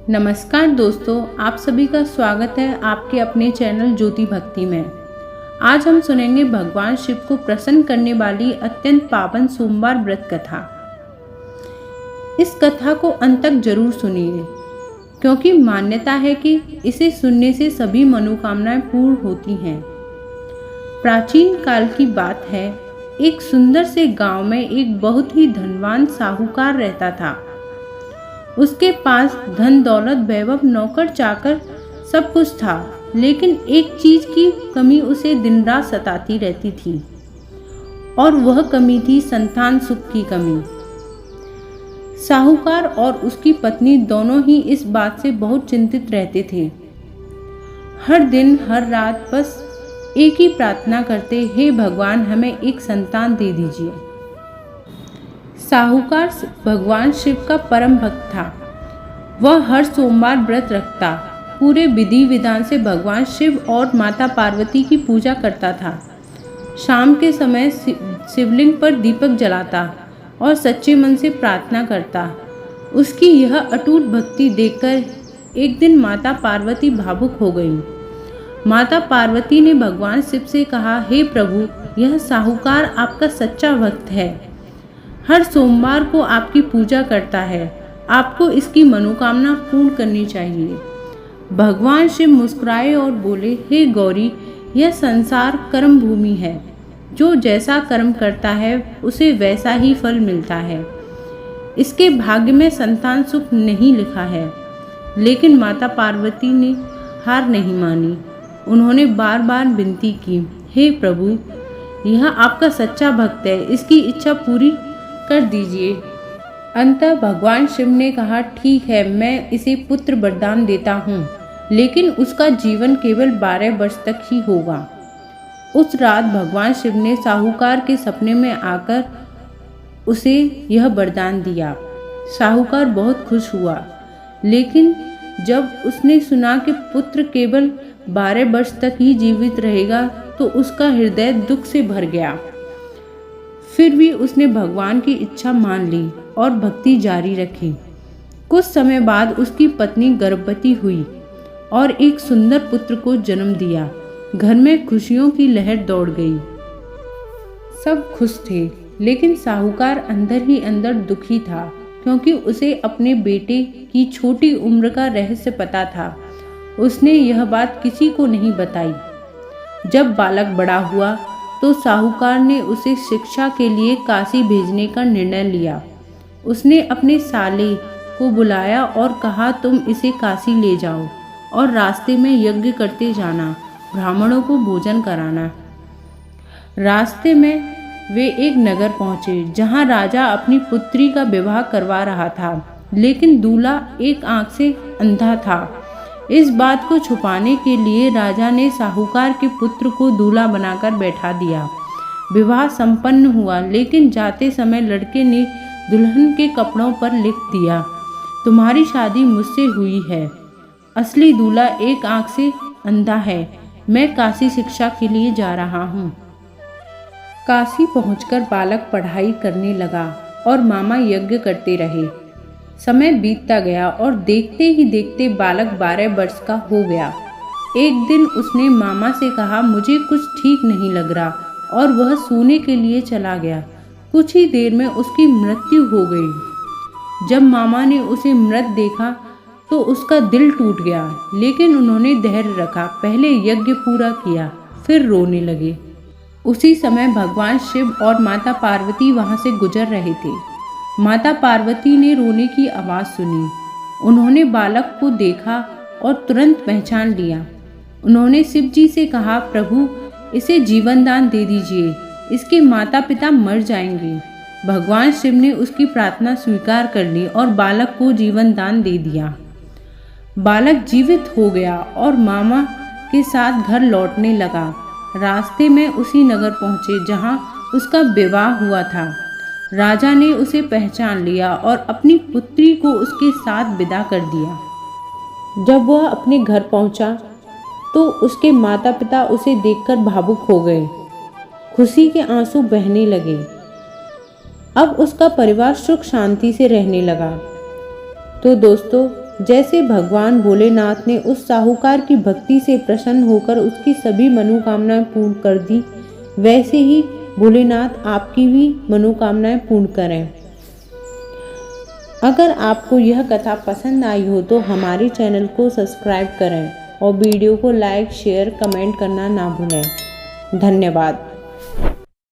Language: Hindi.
नमस्कार दोस्तों, आप सभी का स्वागत है आपके अपने चैनल ज्योति भक्ति में। आज हम सुनेंगे भगवान शिव को प्रसन्न करने वाली अत्यंत पावन सोमवार व्रत कथा। इस कथा को अंत तक जरूर सुनिए, क्योंकि मान्यता है कि इसे सुनने से सभी मनोकामनाएं पूर्ण होती हैं। प्राचीन काल की बात है, एक सुंदर से गांव में एक बहुत ही धनवान साहूकार रहता था। उसके पास धन दौलत वैभव नौकर चाकर सब कुछ था, लेकिन एक चीज की कमी उसे दिन रात सताती रहती थी, और वह कमी थी संतान सुख की कमी। साहूकार और उसकी पत्नी दोनों ही इस बात से बहुत चिंतित रहते थे। हर दिन हर रात बस एक ही प्रार्थना करते, हे भगवान हमें एक संतान दे दीजिए। साहूकार भगवान शिव का परम भक्त था। वह हर सोमवार व्रत रखता, पूरे विधि विधान से भगवान शिव और माता पार्वती की पूजा करता था। शाम के समय शिवलिंग पर दीपक जलाता और सच्चे मन से प्रार्थना करता। उसकी यह अटूट भक्ति देखकर एक दिन माता पार्वती भावुक हो गई। माता पार्वती ने भगवान शिव से कहा, हे प्रभु, यह साहूकार आपका सच्चा भक्त है, हर सोमवार को आपकी पूजा करता है, आपको इसकी मनोकामना पूर्ण करनी चाहिए। भगवान शिव मुस्कुराए और बोले, हे गौरी, यह संसार कर्म भूमि है, जो जैसा कर्म करता है उसे वैसा ही फल मिलता है। इसके भाग्य में संतान सुख नहीं लिखा है। लेकिन माता पार्वती ने हार नहीं मानी। उन्होंने बार बार विनती की, हे प्रभु, यह आपका सच्चा भक्त है, इसकी इच्छा पूरी कर दीजिए। अंततः भगवान शिव ने कहा, ठीक है, मैं इसे पुत्र वरदान देता हूँ, लेकिन उसका जीवन केवल 12 वर्ष तक ही होगा। उस रात भगवान शिव ने साहूकार के सपने में आकर उसे यह वरदान दिया। साहूकार बहुत खुश हुआ, लेकिन जब उसने सुना कि पुत्र केवल 12 वर्ष तक ही जीवित रहेगा तो उसका हृदय दुख से भर गया। फिर भी उसने भगवान की इच्छा मान ली और भक्ति जारी रखी। कुछ समय बाद उसकी पत्नी गर्भवती हुई और एक सुंदर पुत्र को जन्म दिया। घर में खुशियों की लहर दौड़ गई। सब खुश थे, लेकिन साहूकार अंदर ही अंदर दुखी था, क्योंकि उसे अपने बेटे की छोटी उम्र का रहस्य पता था। उसने यह बात किसी को नहीं बताई। जब बालक बड़ा हुआ तो साहूकार ने उसे शिक्षा के लिए काशी भेजने का निर्णय लिया। उसने अपने साले को बुलाया और कहा, तुम इसे काशी ले जाओ और रास्ते में यज्ञ करते जाना, ब्राह्मणों को भोजन कराना। रास्ते में वे एक नगर पहुंचे, जहां राजा अपनी पुत्री का विवाह करवा रहा था, लेकिन दूल्हा एक आंख से अंधा था। इस बात को छुपाने के लिए राजा ने साहूकार के पुत्र को दूल्हा बनाकर बैठा दिया। विवाह संपन्न हुआ, लेकिन जाते समय लड़के ने दुल्हन के कपड़ों पर लिख दिया, तुम्हारी शादी मुझसे हुई है। असली दूल्हा एक आंख से अंधा है। मैं काशी शिक्षा के लिए जा रहा हूँ। काशी पहुंचकर बालक पढ़ाई करने लगा और मामा यज्ञ करते रहे। समय बीतता गया और देखते ही देखते बालक 12 वर्ष का हो गया। एक दिन उसने मामा से कहा, मुझे कुछ ठीक नहीं लग रहा, और वह सोने के लिए चला गया। कुछ ही देर में उसकी मृत्यु हो गई। जब मामा ने उसे मृत देखा तो उसका दिल टूट गया, लेकिन उन्होंने धैर्य रखा, पहले यज्ञ पूरा किया, फिर रोने लगे। उसी समय भगवान शिव और माता पार्वती वहां से गुजर रहे थे। माता पार्वती ने रोने की आवाज़ सुनी। उन्होंने बालक को देखा और तुरंत पहचान लिया। उन्होंने शिव जी से कहा, प्रभु, इसे जीवन दान दे दीजिए, इसके माता पिता मर जाएंगे। भगवान शिव ने उसकी प्रार्थना स्वीकार कर ली और बालक को जीवन दान दे दिया। बालक जीवित हो गया और मामा के साथ घर लौटने लगा। रास्ते में उसी नगर पहुंचे जहां उसका विवाह हुआ था। राजा ने उसे पहचान लिया और अपनी पुत्री को उसके साथ विदा कर दिया। जब वह अपने घर पहुंचा तो उसके माता पिता उसे देखकर भावुक हो गए। खुशी के आंसू बहने लगे। अब उसका परिवार सुख शांति से रहने लगा। तो दोस्तों, जैसे भगवान भोलेनाथ ने उस साहूकार की भक्ति से प्रसन्न होकर उसकी सभी मनोकामनाएं पूर्ण कर दी, वैसे ही भोलेनाथ आपकी भी मनोकामनाएं पूर्ण करें। अगर आपको यह कथा पसंद आई हो तो हमारे चैनल को सब्सक्राइब करें और वीडियो को लाइक, शेयर, कमेंट करना ना भूलें। धन्यवाद।